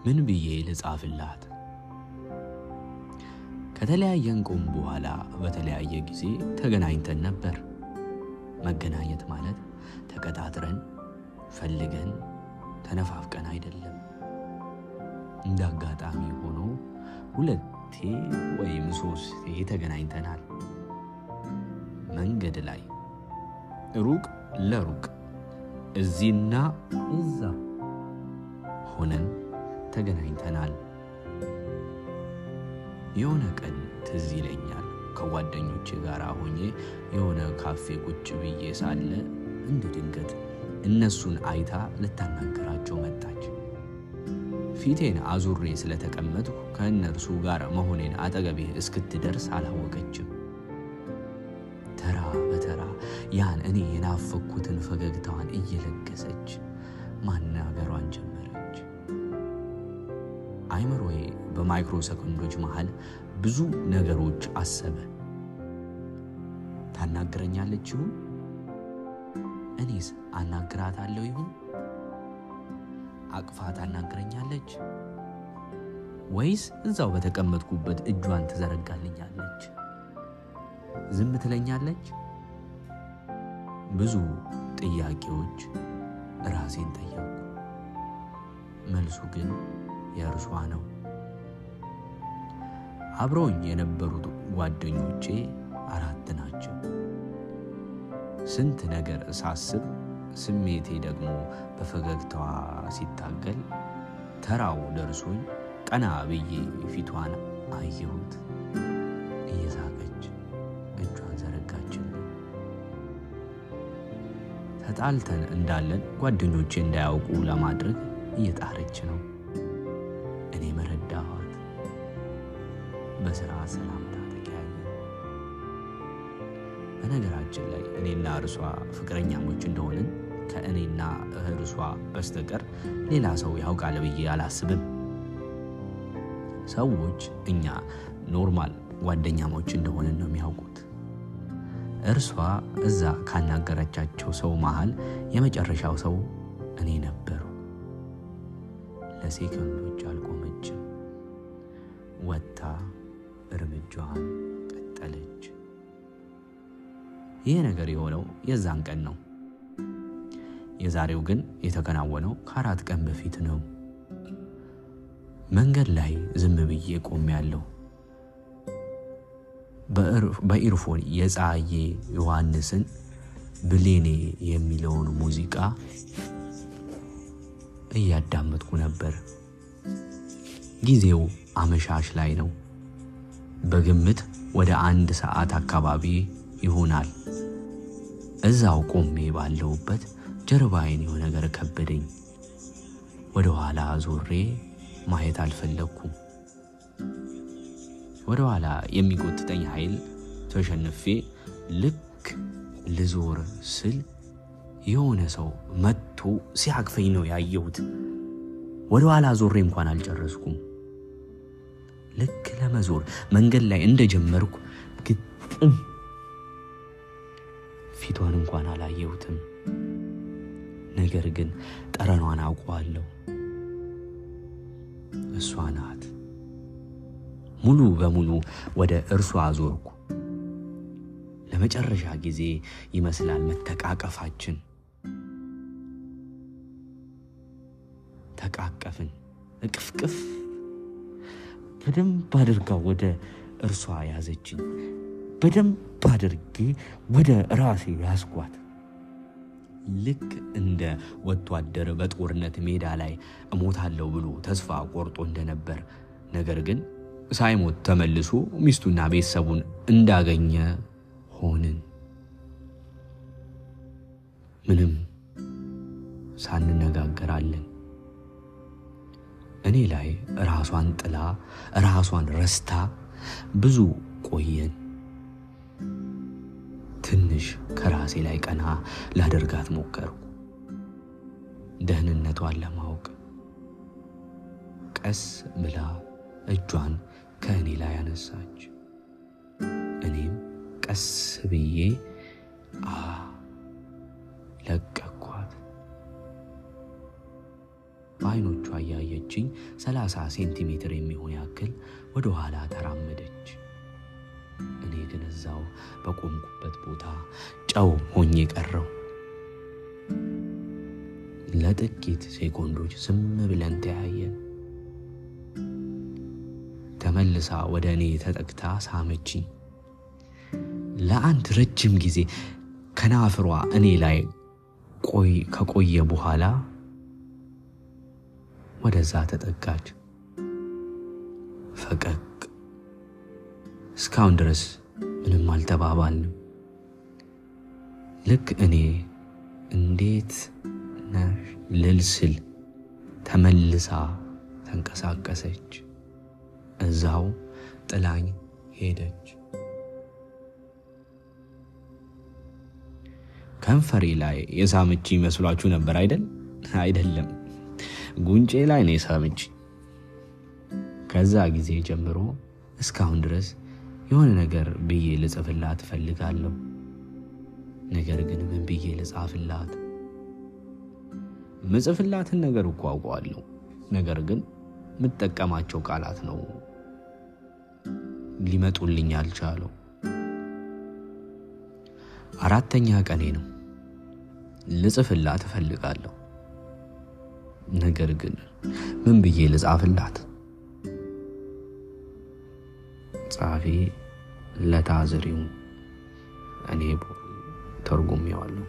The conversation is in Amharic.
ምን ብዬ ልጻፍላት? ከተለያየን ቆም በኋላ በተለያየ ጊዜ ተገናኝተን ነበር። መገናኘት ማለት ተቀጣጥረን ፈልገን ተነፋፍቀን አይደለም። እንዳጋጣሚ ሆኖ 2 ወይም 3 ተገናኝተናል። መንገድ ላይ ሩቅ ለሩቅ እዚህና እዛ ሆነን ተገናኝተናል። የሆነ ቀን ትዝ ይለኛል ከጓደኞቼ ጋር ሆኜ የሆነ ካፌ ቁጭ ብዬ ሳለ እንደ ድንገት እነሱን አይታ ልታናገራቸው መጣች። ፊቴን አዙሬ ስለተቀመጥኩ ከእነርሱ ጋር መሆኔን አጠገቤ እስክትደርስ አላወቀችም። ተራ በተራ ያን እኔ የናፈኩትን ፈገግታዋን እየለገሰች ማናገሯን ጀመረች። አይምሮዬ በማይክሮ ሰከንዶች መሃል ብዙ ነገሮች አሰበ። ታናግረኛለች ይሁን? እኔስ አናግራታለሁ ይሁን? አቅፋ ታናግረኛለች ወይስ እዛው በተቀመጥኩበት እጇን ትዘረጋልኛለች? ዝም ትለኛለች? ብዙ ጥያቄዎች ራሴን ጠየቅኩ። መልሱ ግን የእርሷ ነው። አብረውኝ የነበሩት ጓደኞቼ 4 ናቸው። ስንት ነገር ሳስብ ስሜቴ ደግሞ በፈገግታዋ ሲታገል ተራው ደርሶኝ ቀና ብዬ ፊቷን አየሁት። እየሳቀች እጇን ዘረጋችልኝ። ተጣልተን እንዳለን ጓደኞቼ እንዳያውቁ ለማድረግ እየጣረች ነው። እኔ መረዳኋት። በስራ ሰላምታ ተቀያየን። በነገራችን ላይ እኔና እርሷ ፍቅረኛሞች እንደሆንን ከእኔና እርሷ በስተቀር ሌላ ሰው ያውቃል ብዬ አላስብም። ሰዎች እኛ ኖርማል ጓደኛሞች እንደሆንን ነው የሚያውቁት። እርሷ እዛ ካናገረቻቸው ሰው መሃል የመጨረሻው ሰው እኔ ነበሩ። ለሴከንዶች አልቆመችም። ወጥታ እርምጃዋን ቀጠለች። ይህ ነገር የሆነው የዛን ቀን ነው። የዛሬው ግን የተከናወነው ከ4 ቀን በፊት ነው። መንገድ ላይ ዝም ብዬ ቆሜያለሁ። በኢርፎን የፀሐዬ ዮሐንስን ብሌኔ የሚለውን ሙዚቃ እያዳመጥኩ ነበር። ጊዜው አመሻሽ ላይ ነው። በግምት ወደ 1 ሰዓት አካባቢ ይሆናል። እዛው ቆሜ ባለሁበት ጀርባዬን የሆነ ነገር ከበደኝ። ወደ ኋላ ዞሬ ማየት አልፈለኩም። ወደ ኋላ የሚጎትተኝ ኃይል ተሸንፌ ልክ ልዞር ስል የሆነ ሰው መጥቶ ሲያቅፈኝ ነው ያየሁት። ወደ ኋላ ዞሬ እንኳን አልጨረስኩም። ልክ ለመዞር መንገድ ላይ እንደጀመርኩ ግጥም ፊቷን እንኳን አላየሁትም። ነገር ግን ጠረኗን አውቀዋለሁ። እሷ ናት። ሙሉ በሙሉ ወደ እርሷ ዞርኩ። ለመጨረሻ ጊዜ ይመስላል መተቃቀፋችን። ተቃቀፍን። እቅፍቅፍ በደንብ አድርጋ ወደ እርሷ ያዘችኝ። በደንብ አድርጌ ወደ ራሴ ያስኳት። ልክ እንደ ወታደር በጦርነት ሜዳ ላይ እሞታለሁ ብሎ ተስፋ ቆርጦ እንደነበር፣ ነገር ግን ሳይሞት ተመልሶ ሚስቱና ቤተሰቡን እንዳገኘ ሆንን። ምንም ሳንነጋገራለን። እኔ ላይ ራሷን ጥላ ራሷን ረስታ ብዙ ቆየን። ትንሽ ከራሴ ላይ ቀና ላደርጋት ሞከርኩ፣ ደህንነቷን ለማወቅ። ቀስ ብላ እጇን ከእኔ ላይ አነሳች። እኔም ቀስ ብዬ ለቀኳት። በአይኖቿ ያየችኝ 30 ሴንቲሜትር የሚሆን ያክል ወደ ኋላ ተራመደች። እኔ ግን እዛው በቆምኩበት ቦታ ጨው ሆኜ ቀረው። ለጥቂት ሴኮንዶች ዝም ብለን ተያየን። ተመልሳ ወደ እኔ ተጠግታ ሳመችኝ። ለአንድ ረጅም ጊዜ ከናፍሯ እኔ ላይ ከቆየ በኋላ ወደዛ ተጠጋች። ፈቀቅ። እስካሁን ድረስ ምንም አልተባባልንም። ልክ እኔ እንዴት ነሽ ልል ስል ተመልሳ ተንቀሳቀሰች። እዛው ጥላኝ ሄደች። ከንፈሬ ላይ የሳመች ይመስላችሁ ነበር አይደል? አይደለም፣ ጉንጬ ላይ ነው የሳመች። ከዛ ጊዜ ጀምሮ እስካሁን ድረስ የሆነ ነገር ብዬ ልጽፍላት ፈልጋለሁ። ነገር ግን ምን ብዬ ልጻፍላት? ምጽፍላትን ነገር እኮ አውቀዋለሁ። ነገር ግን የምጠቀማቸው ቃላት ነው ሊመጡልኝ አልቻሉ። 4ኛ ቀኔ ነው። ልጽፍላት ፈልጋለሁ። ነገር ግን ምን ብዬ ልጻፍላት? ጻፊ ለታዝሪው እኔ ተርጉሜዋለሁ።